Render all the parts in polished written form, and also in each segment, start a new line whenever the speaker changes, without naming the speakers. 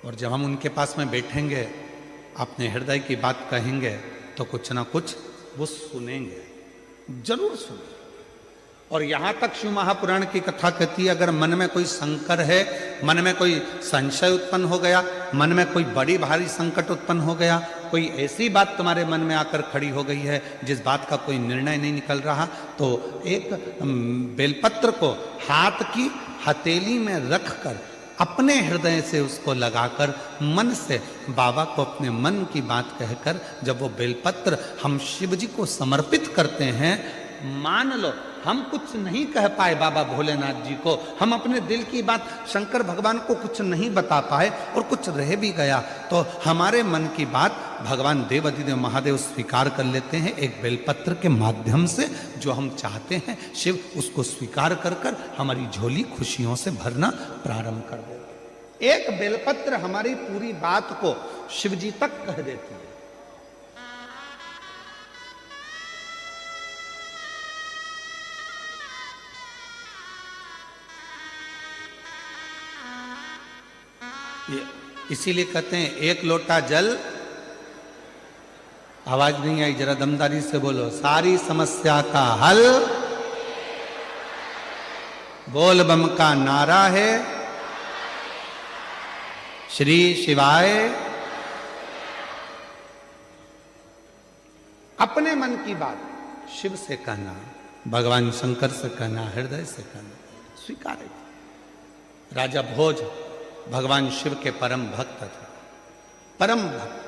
और जब हम उनके पास में बैठेंगे, अपने हृदय की बात कहेंगे, तो कुछ ना कुछ वो सुनेंगे, जरूर सुनेंगे। और यहां तक शिव महापुराण की कथा कहती है, अगर मन में कोई संकर है, मन में कोई संशय उत्पन्न हो गया, मन में कोई बड़ी भारी संकट उत्पन्न हो गया, कोई ऐसी बात तुम्हारे मन में आकर खड़ी हो गई है जिस बात का कोई निर्णय नहीं निकल रहा, तो एक बेलपत्र को हाथ की हथेली में रखकर अपने हृदय से उसको लगाकर मन से बाबा को अपने मन की बात कहकर जब वो बेलपत्र हम शिव जी को समर्पित करते हैं, मान लो हम कुछ नहीं कह पाए बाबा भोलेनाथ जी को, हम अपने दिल की बात शंकर भगवान को कुछ नहीं बता पाए और कुछ रह भी गया, तो हमारे मन की बात भगवान देवाधिदेव महादेव स्वीकार कर लेते हैं एक बेलपत्र के माध्यम से। जो हम चाहते हैं शिव उसको स्वीकार कर कर हमारी झोली खुशियों से भरना प्रारंभ कर देते। एक बेलपत्र हमारी पूरी बात को शिव जी तक कह देती है। इसीलिए कहते हैं एक लोटा जल, आवाज नहीं आई, जरा दमदारी से बोलो, सारी समस्या का हल बोल बम का नारा है, श्री शिवाय। अपने मन की बात शिव से कहना, भगवान शंकर से कहना, हृदय से कहना, स्वीकार है। राजा भोज भगवान शिव के परम भक्त थे, परम भक्त,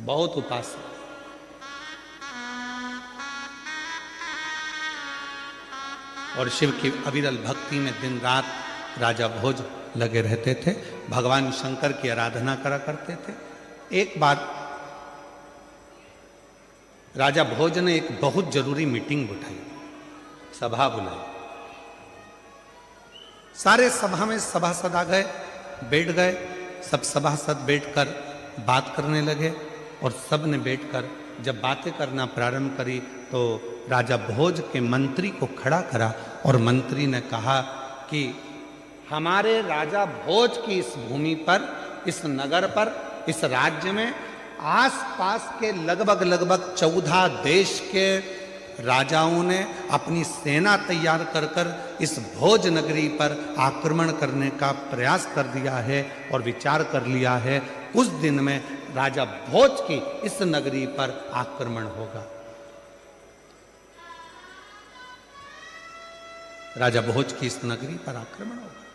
बहुत उपासक। और शिव की अविरल भक्ति में दिन रात राजा भोज लगे रहते थे, भगवान शंकर की आराधना करा करते थे। एक बार राजा भोज ने एक बहुत जरूरी मीटिंग बुलाई, सभा बुलाई। सारे सभा में सभासद आ गए, बैठ गए, सब सभासद बैठकर बात करने लगे। और सब ने बैठकर जब बातें करना प्रारंभ करी तो राजा भोज के मंत्री को खड़ा करा और मंत्री ने कहा कि हमारे राजा भोज की इस भूमि पर, इस नगर पर, इस राज्य में आसपास के लगभग 14 देश के राजाओं ने अपनी सेना तैयार कर कर इस भोज नगरी पर आक्रमण करने का प्रयास कर दिया है और विचार कर लिया है, उस दिन में राजा भोज की इस नगरी पर आक्रमण होगा। राजा भोज की इस नगरी पर आक्रमण होगा।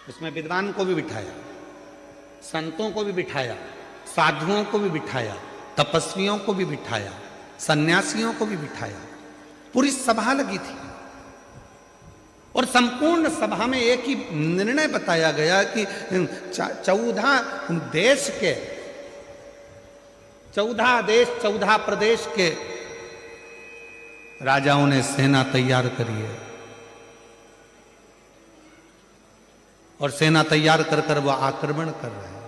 उसमें विद्वान को भी बिठाया, संतों को भी बिठाया, साधुओं को भी बिठाया, तपस्वियों को भी बिठाया, सन्यासियों को भी बिठाया। पूरी सभा लगी थी और संपूर्ण सभा में एक ही निर्णय बताया गया कि 14 देश 14 प्रदेश के राजाओं ने सेना तैयार करी है और सेना तैयार कर कर वो आक्रमण कर रहे हैं।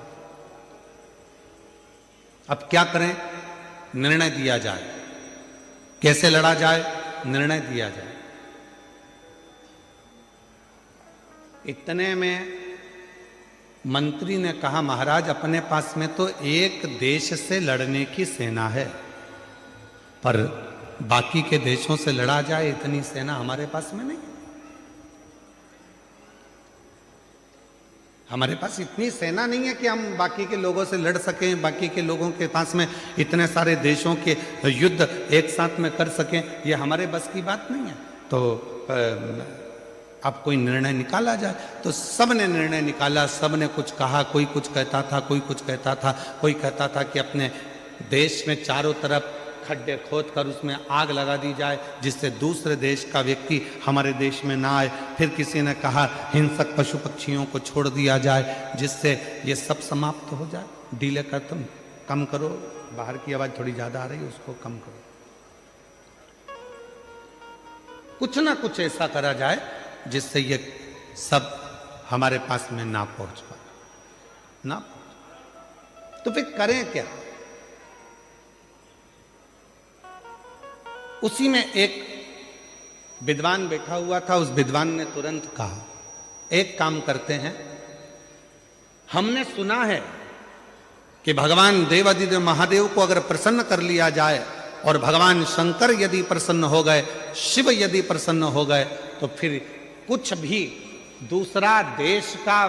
अब क्या करें? निर्णय दिया जाए, कैसे लड़ा जाए, निर्णय दिया जाए। इतने में मंत्री ने कहा, महाराज अपने पास में तो एक देश से लड़ने की सेना है, पर बाकी के देशों से लड़ा जाए इतनी सेना हमारे पास में नहीं। हमारे पास इतनी सेना नहीं है कि हम बाकी के लोगों से लड़ सकें, बाकी के लोगों के पास में इतने सारे देशों के युद्ध एक साथ में कर सकें, ये हमारे बस की बात नहीं है। तो अब कोई निर्णय निकाला जाए। तो सब ने निर्णय निकाला, सब ने कुछ कहा, कोई कुछ कहता था, कोई कुछ कहता था। कोई कहता था कि अपने देश में चारों तरफ खड्डे खोद कर उसमें आग लगा दी जाए जिससे दूसरे देश का व्यक्ति हमारे देश में ना आए। फिर किसी ने कहा हिंसक पशु पक्षियों को छोड़ दिया जाए जिससे ये सब समाप्त हो जाए। डीले कर तुम कम करो, बाहर की आवाज थोड़ी ज्यादा आ रही है, उसको कम करो। कुछ ना कुछ ऐसा करा जाए जिससे ये सब हमारे पास में ना पहुंच पाए, ना पहुंच। तो फिर करें क्या? उसी में एक विद्वान बैठा हुआ था। उस विद्वान ने तुरंत कहा, एक काम करते हैं, हमने सुना है कि भगवान देवादिदेव महादेव को अगर प्रसन्न कर लिया जाए और भगवान शंकर यदि प्रसन्न हो गए, शिव यदि प्रसन्न हो गए, तो फिर कुछ भी दूसरा देश का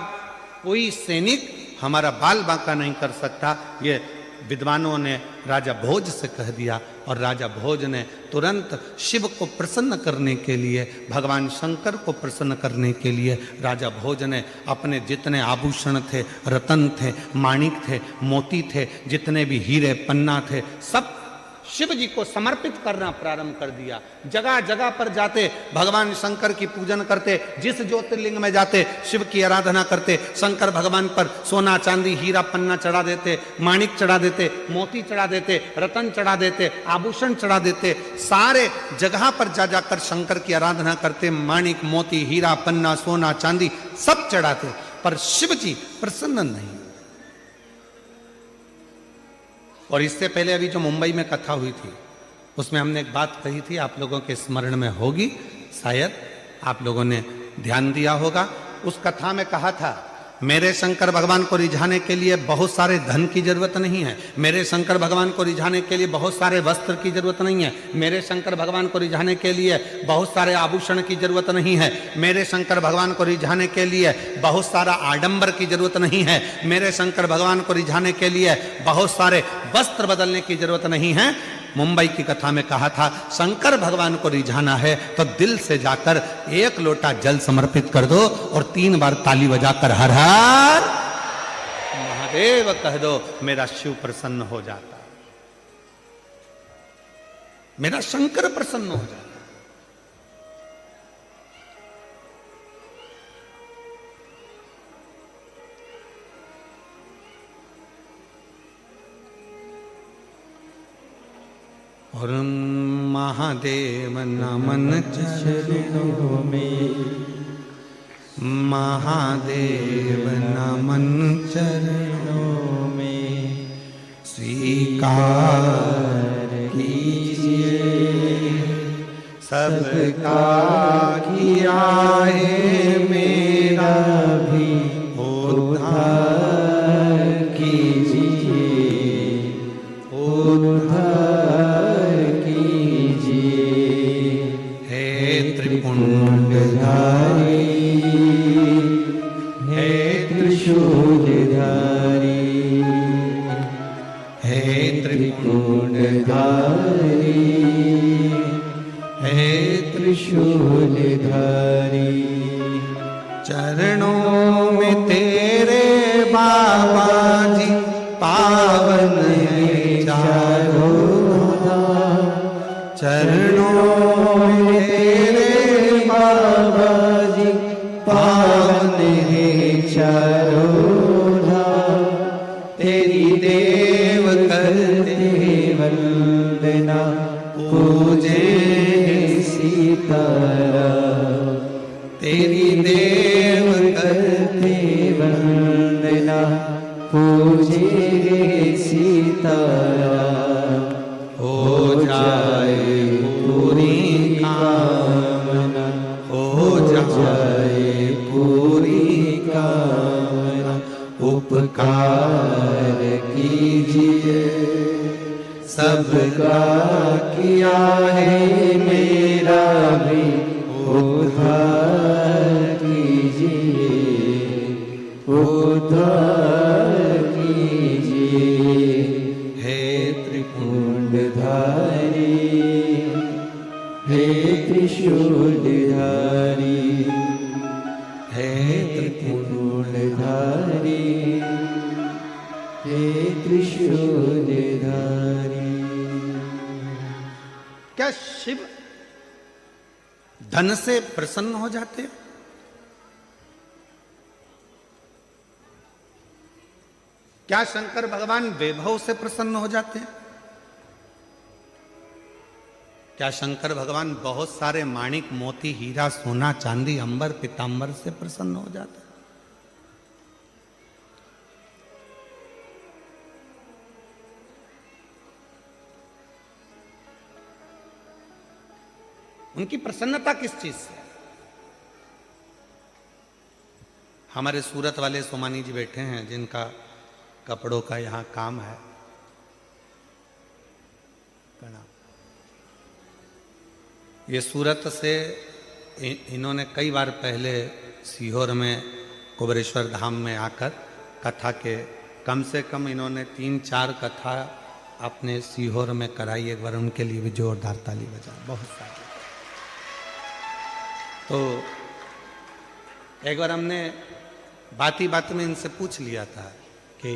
कोई सैनिक हमारा बाल बांका नहीं कर सकता। ये विद्वानों ने राजा भोज से कह दिया और राजा भोज ने तुरंत शिव को प्रसन्न करने के लिए, भगवान शंकर को प्रसन्न करने के लिए राजा भोज ने अपने जितने आभूषण थे, रतन थे, माणिक थे, मोती थे, जितने भी हीरे पन्ना थे, सब शिव जी को समर्पित करना प्रारंभ कर दिया। जगह जगह पर जाते भगवान शंकर की पूजन करते, जिस ज्योतिर्लिंग में जाते शिव की आराधना करते, शंकर भगवान पर सोना चांदी हीरा पन्ना चढ़ा देते, माणिक चढ़ा देते, मोती चढ़ा देते, रतन चढ़ा देते, आभूषण चढ़ा देते, सारे जगह पर जा जाकर शंकर की आराधना करते, माणिक मोती हीरा पन्ना सोना चांदी सब चढ़ाते, पर शिव जी प्रसन्न नहीं। और इससे पहले अभी जो मुंबई में कथा हुई थी उसमें हमने एक बात कही थी, आप लोगों के स्मरण में होगी, शायद आप लोगों ने ध्यान दिया होगा। उस कथा में कहा था, मेरे शंकर भगवान को रिझाने के लिए बहुत सारे धन की जरूरत नहीं है, मेरे शंकर भगवान को रिझाने के लिए बहुत सारे वस्त्र की जरूरत नहीं है, मेरे शंकर भगवान को रिझाने के लिए बहुत सारे आभूषण की जरूरत नहीं है, मेरे शंकर भगवान को रिझाने के लिए बहुत सारा आडंबर की जरूरत नहीं है, मेरे शंकर भगवान को रिझाने के लिए बहुत सारे वस्त्र बदलने की जरूरत नहीं है। मुंबई की कथा में कहा था, शंकर भगवान को रिझाना है तो दिल से जाकर एक लोटा जल समर्पित कर दो और 3 बार ताली बजाकर हर हर महादेव कह दो, मेरा शिव प्रसन्न हो जाता, मेरा शंकर प्रसन्न हो जाता। और महादेव नमन चरणों में, महादेव नमन चरणों में, स्वीकार कीजिए सबका किया है, मेरा भी उद्धार कीजिए, उद्धार त्रिपुंडधारी, हे त्रिशूलधारी, हे त्रिपुंडधारी, हे त्रिशूलधारी, चरणों में तेरे बाबा जी पावन है चारों धाम, चरणों में तेरे बाबा जी पावन है चारों धाम, तेरी देव करते वंदना, पूजे सीताराम, तेरी देव करते वंदना, पूजे सीताराम, हो जाए पूरी कामना, हो जाए पूरी कामना, उपकार कीजिए सबका किया है, मेरा भी उद्धार कीजिए, उद्धार कीजिए, हे त्रिपुंडधारी, हे त्रिशूलधारी, हे त्रिपुंडधारी, हे त्रिशूलधारी। क्या शिव धन से प्रसन्न हो जाते? क्या शंकर भगवान वैभव से प्रसन्न हो जाते हैं? क्या शंकर भगवान बहुत सारे माणिक मोती हीरा सोना चांदी अंबर पीतांबर से प्रसन्न हो जाते हैं? उनकी प्रसन्नता किस चीज से? हमारे सूरत वाले सोमानी जी बैठे हैं जिनका कपड़ों का यहाँ काम है। प्रणाम। ये सूरत से इन्होंने कई बार पहले सीहोर में कुबेरेश्वर धाम में आकर कथा के कम से कम इन्होंने 3-4 कथा अपने सीहोर में कराई। एक बार उनके लिए भी जोरदार ताली बजा। बहुत सारे। तो एक बार हमने बात ही बात में इनसे पूछ लिया था कि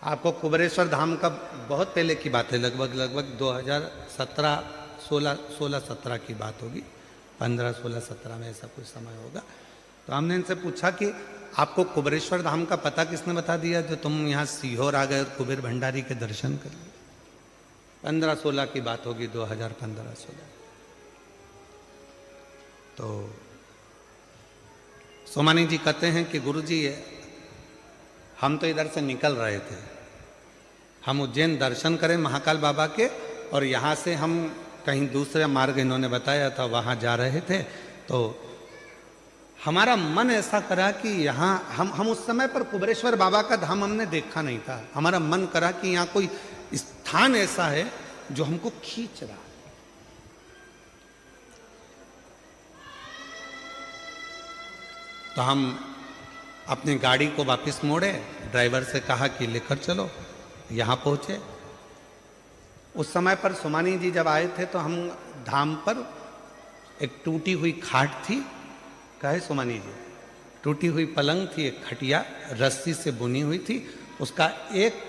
आपको कुबेरेश्वर धाम का बहुत पहले की बात है, लगभग 2017 16-17 की बात होगी, 15-16-17 में ऐसा कुछ समय होगा। तो हमने इनसे पूछा कि आपको कुबेरेश्वर धाम का पता किसने बता दिया जो तुम यहाँ सीहोर आ गए और कुबेर भंडारी के दर्शन कर लिए। 15-16 की बात होगी, 2015-16। तो सोमानी जी कहते हैं कि गुरुजी हम तो इधर से निकल रहे थे, हम उज्जैन दर्शन करें महाकाल बाबा के, और यहाँ से हम कहीं दूसरे मार्ग इन्होंने बताया था वहाँ जा रहे थे। तो हमारा मन ऐसा करा कि यहाँ हम उस समय पर कुबेरेश्वर बाबा का धाम हमने देखा नहीं था। हमारा मन करा कि यहाँ कोई स्थान ऐसा है जो हमको खींच रहा है। तो हम अपनी गाड़ी को वापस मोड़े, ड्राइवर से कहा कि लेकर चलो। यहाँ पहुंचे। उस समय पर सोमानी जी जब आए थे तो हम धाम पर एक टूटी हुई खाट थी, कहे सोमानी जी, टूटी हुई पलंग थी, एक खटिया रस्सी से बुनी हुई थी, उसका एक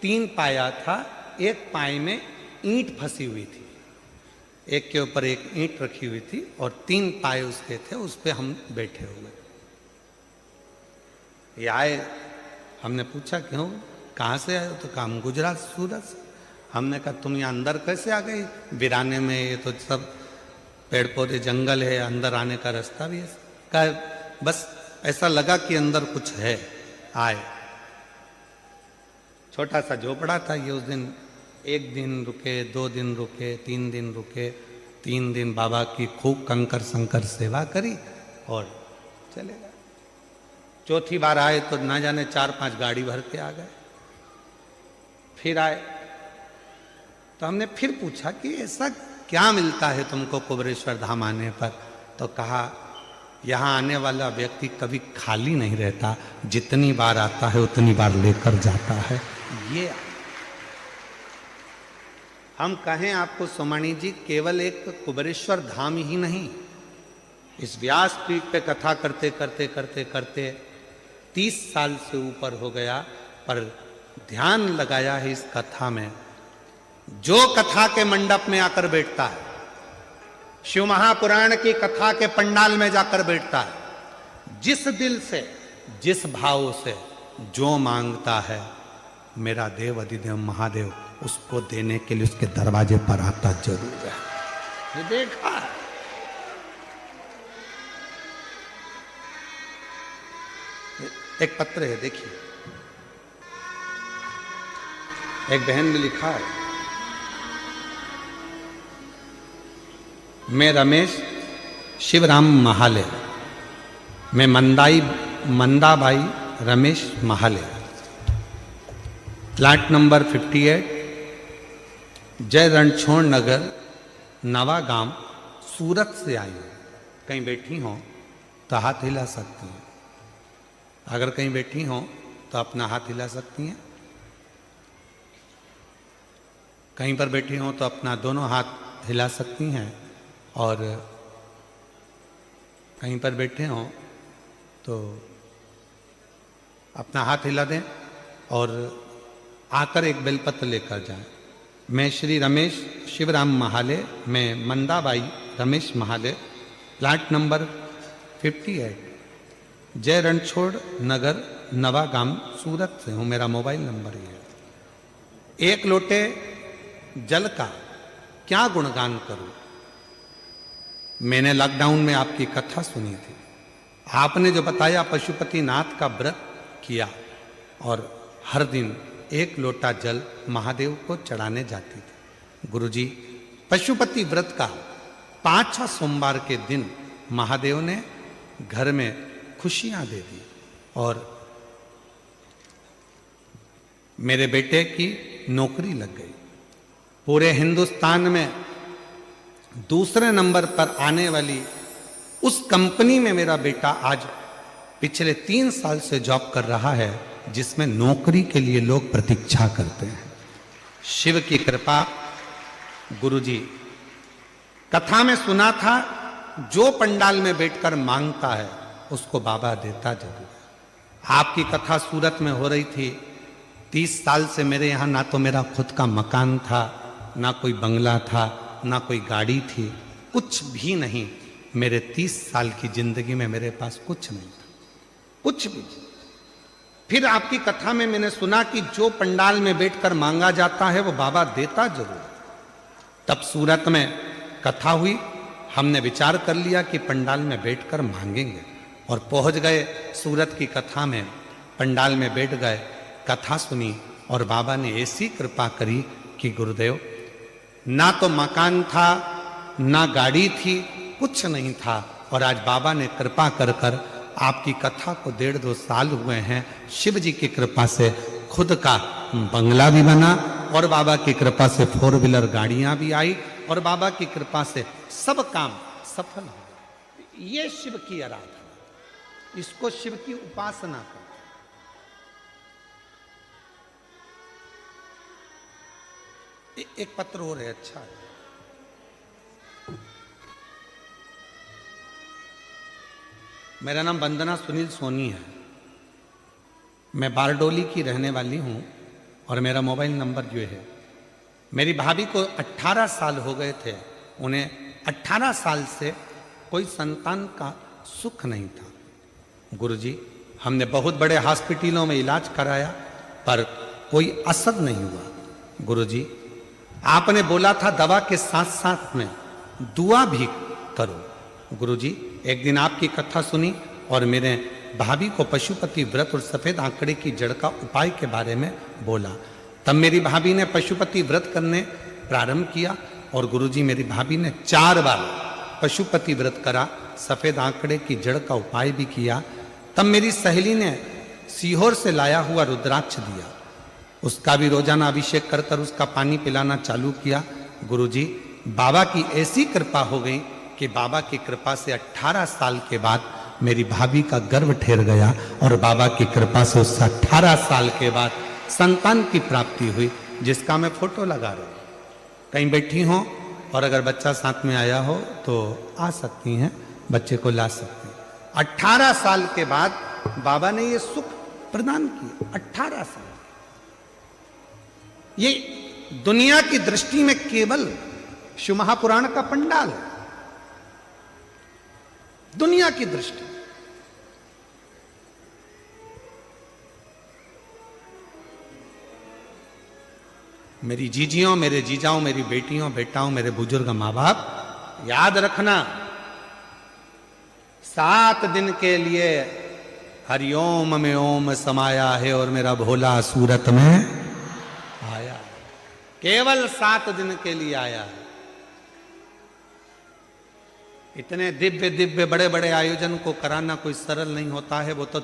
3 पाया था, एक पाए में ईंट फंसी हुई थी, एक के ऊपर एक ईंट रखी हुई थी और 3 पाए उसके थे, उस पे हम बैठे हुए। ये आए, हमने पूछा क्यों, कहाँ से आए हो? तो कहा हम गुजरात सूरत से। हमने कहा तुम यहाँ अंदर कैसे आ गई वीराने में, ये तो सब पेड़ पौधे जंगल है, अंदर आने का रास्ता भी है। कहा बस ऐसा लगा कि अंदर कुछ है, आए। छोटा सा झोपड़ा था ये। उस दिन 1 दिन रुके, 2 दिन रुके, 3 दिन रुके। 3 दिन बाबा की खूब कंकर संकर सेवा करी और चले गए। चौथी बार आए तो ना जाने 4-5 गाड़ी भर के आ गए। फिर आए तो हमने फिर पूछा कि ऐसा क्या मिलता है तुमको कुबेरेश्वर धाम आने पर? तो कहा यहाँ आने वाला व्यक्ति कभी खाली नहीं रहता, जितनी बार आता है उतनी बार लेकर जाता है। ये हम कहें आपको सोमानी जी, केवल एक कुबेरेश्वर धाम ही नहीं, इस व्यासपीठ पे कथा करते करते करते करते 30 साल से ऊपर हो गया, पर ध्यान लगाया है इस कथा में। जो कथा के मंडप में आकर बैठता है, शिव महापुराण की कथा के पंडाल में जाकर बैठता है, जिस दिल से, जिस भाव से जो मांगता है, मेरा देव अधिदेव महादेव उसको देने के लिए उसके दरवाजे पर आता जरूर है। ये देखा है। एक पत्र है, देखिए, एक बहन ने लिखा है, मैं रमेश शिवराम महाले, मैं मंदाबाई रमेश महाले, प्लाट नंबर 58, जय रणछोड़ नगर, नवागांव, सूरत से आई हूँ। कहीं बैठी हो तो हाथ हिला सकती हैं। अगर कहीं बैठी हो तो अपना हाथ हिला सकती हैं। कहीं पर बैठी हो तो अपना दोनों हाथ हिला सकती हैं। और कहीं पर बैठे हो तो अपना हाथ हिला दें और आकर एक बेलपत्र लेकर जाएं। मैं श्री रमेश शिवराम महाले, मैं मंदाबाई रमेश महाले, प्लाट नंबर 58, जय रणछोड़ नगर, नवागांव, सूरत से हूँ। मेरा मोबाइल नंबर ये है। 1 लोटे जल का क्या गुणगान करूं? मैंने लॉकडाउन में आपकी कथा सुनी थी। आपने जो बताया, पशुपतिनाथ का व्रत किया और हर दिन 1 लोटा जल महादेव को चढ़ाने जाती थी। गुरुजी, पशुपति व्रत का 5वां सोमवार के दिन महादेव ने घर में खुशियां दे दी और मेरे बेटे की नौकरी लग गई। पूरे हिंदुस्तान में दूसरे नंबर पर आने वाली उस कंपनी में मेरा बेटा आज पिछले 3 साल से जॉब कर रहा है, जिसमें नौकरी के लिए लोग प्रतीक्षा करते हैं। शिव की कृपा। गुरुजी कथा में सुना था, जो पंडाल में बैठकर मांगता है उसको बाबा देता जरूर है। आपकी कथा सूरत में हो रही थी। 30 साल से मेरे यहाँ ना तो मेरा खुद का मकान था, ना कोई बंगला था, ना कोई गाड़ी थी, कुछ भी नहीं। मेरे 30 साल की जिंदगी में मेरे पास कुछ नहीं था, कुछ भी। फिर आपकी कथा में मैंने सुना कि जो पंडाल में बैठकर मांगा जाता है वो बाबा देता जरूर। तब सूरत में कथा हुई, हमने विचार कर लिया कि पंडाल में बैठकर मांगेंगे और पहुंच गए सूरत की कथा में। पंडाल में बैठ गए, कथा सुनी और बाबा ने ऐसी कृपा करी कि गुरुदेव, ना तो मकान था, ना गाड़ी थी, कुछ नहीं था, और आज बाबा ने कृपा कर कर आपकी कथा को 1.5-2 साल हुए हैं। शिव जी की कृपा से खुद का बंगला भी बना और बाबा की कृपा से 4 व्हीलर गाड़ियां भी आई और बाबा की कृपा से सब काम सफल हो। ये शिव की आराधना, इसको शिव की उपासना कर। एक पत्र हो रहे, अच्छा है। मेरा नाम वंदना सुनील सोनी है। मैं बारडोली की रहने वाली हूं और मेरा मोबाइल नंबर जो है, मेरी भाभी को 18 साल हो गए थे। उन्हें 18 साल से कोई संतान का सुख नहीं था। गुरुजी, हमने बहुत बड़े हॉस्पिटलों में इलाज कराया पर कोई असर नहीं हुआ। गुरुजी, आपने बोला था दवा के साथ साथ में दुआ भी करो। गुरुजी, एक दिन आपकी कथा सुनी और मेरे भाभी को पशुपति व्रत और सफेद आंकड़े की जड़ का उपाय के बारे में बोला। तब मेरी भाभी ने पशुपति व्रत करने प्रारंभ किया और गुरुजी, मेरी भाभी ने 4 बार पशुपति व्रत करा, सफेद आंकड़े की जड़ का उपाय भी किया। तब मेरी सहेली ने सीहोर से लाया हुआ रुद्राक्ष दिया, उसका भी रोजाना अभिषेक कर कर उसका पानी पिलाना चालू किया। गुरुजी, बाबा की ऐसी कृपा हो गई कि बाबा की कृपा से 18 साल के बाद मेरी भाभी का गर्भ ठहर गया और बाबा की कृपा से उस 18 साल के बाद संतान की प्राप्ति हुई, जिसका मैं फोटो लगा रहा हूं। कहीं बैठी हो और अगर बच्चा साथ में आया हो तो आ सकती हैं, बच्चे को ला सकती हैं। 18 साल के बाद बाबा ने ये सुख प्रदान किया। 18 साल, ये दुनिया की दृष्टि में केवल शिव महापुराण का पंडाल है, दुनिया की दृष्टि। मेरी जीजियों, मेरे जीजाओं, मेरी बेटियों, बेटाओं, मेरे बुजुर्ग मां बाप, याद रखना 7 दिन के लिए हरिओम में ओम समाया है और मेरा भोला सूरत में आया। केवल 7 दिन के लिए आया है। इतने दिव्य दिव्य बड़े बड़े आयोजन को कराना कोई सरल नहीं होता है। वो तो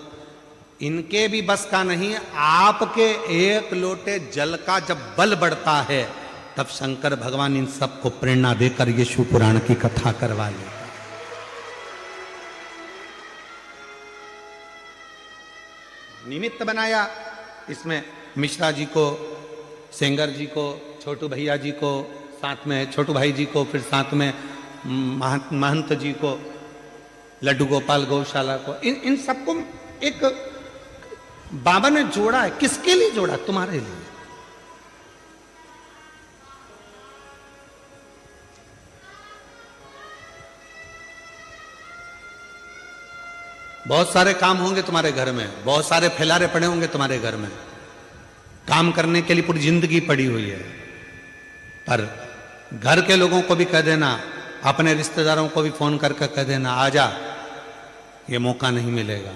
इनके भी बस का नहीं है। आपके एक लोटे जल का जब बल बढ़ता है तब शंकर भगवान इन सबको प्रेरणा देकर ये शिव पुराण की कथा करवा लेता। निमित्त बनाया, इसमें मिश्रा जी को, सेंगर जी को, छोटू भैया जी को, साथ में छोटू भाई जी को, फिर साथ में महंत जी को, लड्डू गोपाल गौशाला को, इन सबको एक बाबा ने जोड़ा है। किसके लिए जोड़ा? तुम्हारे लिए। बहुत सारे काम होंगे तुम्हारे घर में, बहुत सारे फैलारे पड़े होंगे तुम्हारे घर में, काम करने के लिए पूरी जिंदगी पड़ी हुई है। पर घर के लोगों को भी कह देना, अपने रिश्तेदारों को भी फोन करके कह देना, आजा, ये मौका नहीं मिलेगा।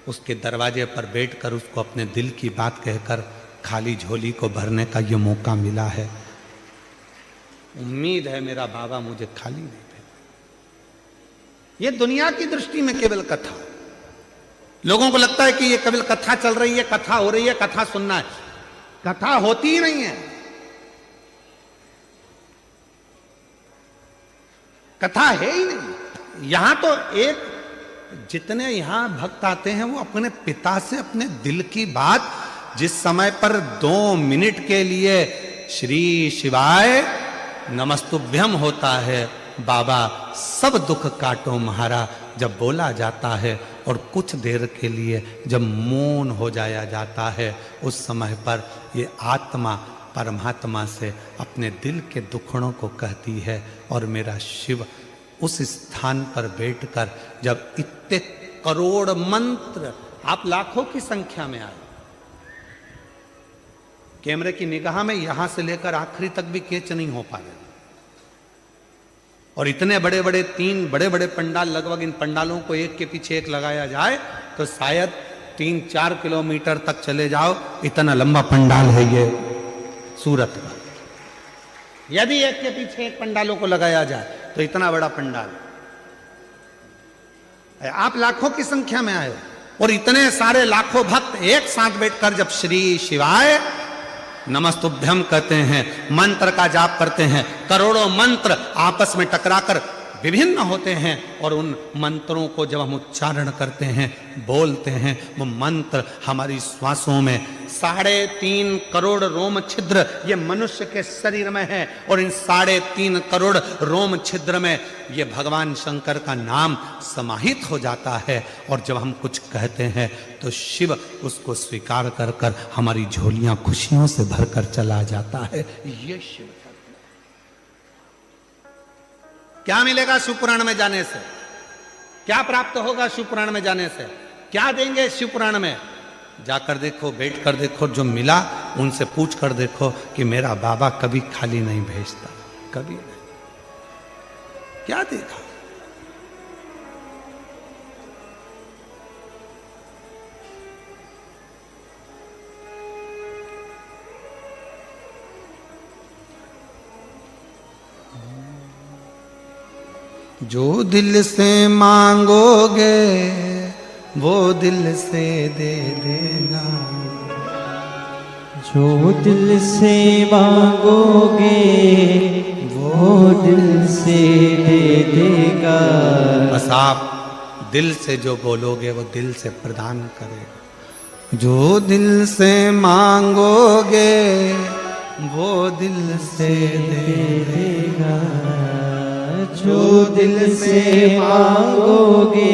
उसके दरवाजे पर बैठकर उसको अपने दिल की बात कहकर खाली झोली को भरने का ये मौका मिला है। उम्मीद है मेरा बाबा मुझे खाली नहीं भेजेगा। ये दुनिया की दृष्टि में केवल कथा। लोगों को लगता है कि ये केवल कथा चल रही है, कथा हो रही है, कथा सुनना है। कथा होती ही नहीं है, कथा है ही नहीं। यहां तो एक जितने यहां भक्त आते हैं वो अपने पिता से अपने दिल की बात, जिस समय पर 2 मिनट के लिए श्री शिवाय नमस्तुभ्यम होता है, बाबा सब दुख काटो महारा जब बोला जाता है, और कुछ देर के लिए जब मौन हो जाया जाता है, उस समय पर ये आत्मा परमात्मा से अपने दिल के दुखड़ों को कहती है। और मेरा शिव उस स्थान पर बैठकर जब इतने करोड़ मंत्र, आप लाखों की संख्या में आए, कैमरे की निगाह में यहां से लेकर आखिरी तक भी कैच नहीं हो पा रहे, और इतने बड़े बड़े 3 बड़े बड़े पंडाल, लगभग इन पंडालों को एक के पीछे एक लगाया जाए तो शायद 3-4 किलोमीटर तक चले जाओ, इतना लंबा पंडाल है ये सूरत का। यदि एक के पीछे एक पंडालों को लगाया जाए तो इतना बड़ा पंडाल। आप लाखों की संख्या में आए हो, और इतने सारे लाखों भक्त एक साथ बैठकर जब श्री शिवाय नमस्तुभ्यम कहते हैं, मंत्र का जाप करते हैं, करोड़ों मंत्र आपस में टकराकर विभिन्न होते हैं, और उन मंत्रों को जब हम उच्चारण करते हैं, बोलते हैं, वो मंत्र हमारी श्वासों में 3.5 करोड़ रोम छिद्र ये मनुष्य के शरीर में है, और इन 3.5 करोड़ रोम छिद्र में ये भगवान शंकर का नाम समाहित हो जाता है। और जब हम कुछ कहते हैं तो शिव उसको स्वीकार कर कर हमारी झोलियां खुशियों से भरकर चला जाता है। ये शिव क्या मिलेगा शिवपुराण में जाने से, क्या प्राप्त होगा शिवपुराण में जाने से, क्या देंगे शिवपुराण में? जाकर देखो, बैठ कर देखो, जो मिला उनसे पूछ कर देखो कि मेरा बाबा कभी खाली नहीं भेजता, कभी नहीं। क्या देखा? जो दिल से मांगोगे वो दिल से दे देगा,
जो दिल से मांगोगे वो दिल से दे देगा।
बस आप दिल से जो बोलोगे वो दिल से प्रदान करेगा। जो दिल से मांगोगे वो दिल से दे देगा,
जो दिल से मांगोगे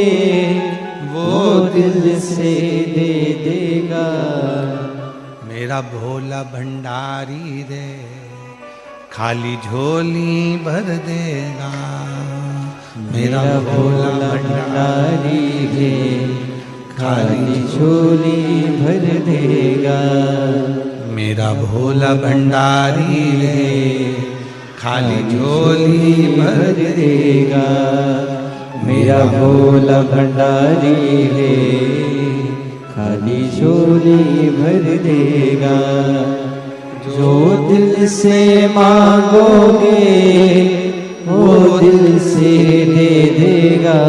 वो दिल से दे देगा।
मेरा भोला भंडारी रे खाली झोली भर देगा,
मेरा भोला भंडारी रे खाली झोली भर देगा।
मेरा भोला भंडारी रे खाली झोली भर
देगा। मेरा भोला भंडारी है खाली झोली भर देगा। जो दिल से मांगोगे वो दिल से दे देगा,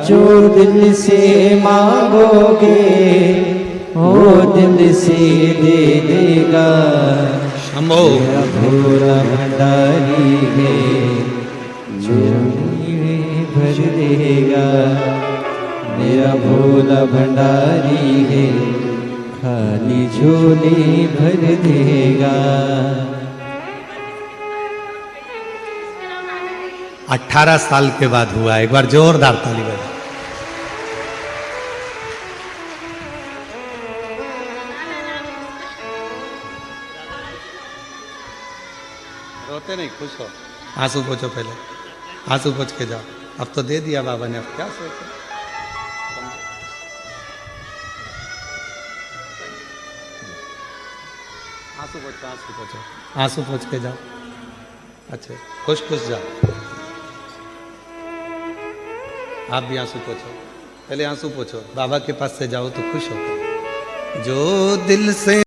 जो दिल से मांगोगे वो दिल से दे देगा।
शंभो
मेरा भोला भंडारी है झोली भर देगा। मेरा भोला भंडारी है खाली झोली भर देगा।
18 साल के बाद हुआ। एक बार जोरदार ताली बजा। रोते नहीं, खुश हो। आंसू पोछो, पहले आंसू पोछ के जाओ। अब तो दे दिया बाबा ने, अब क्या सोचो। आंसू पोछो, आंसू पोछो, आंसू पोछ के जाओ। अच्छा, खुश खुश जाओ। आप भी आंसू पोछो, पहले आंसू पोछो, बाबा के पास से जाओ तो खुश होकर। जो दिल से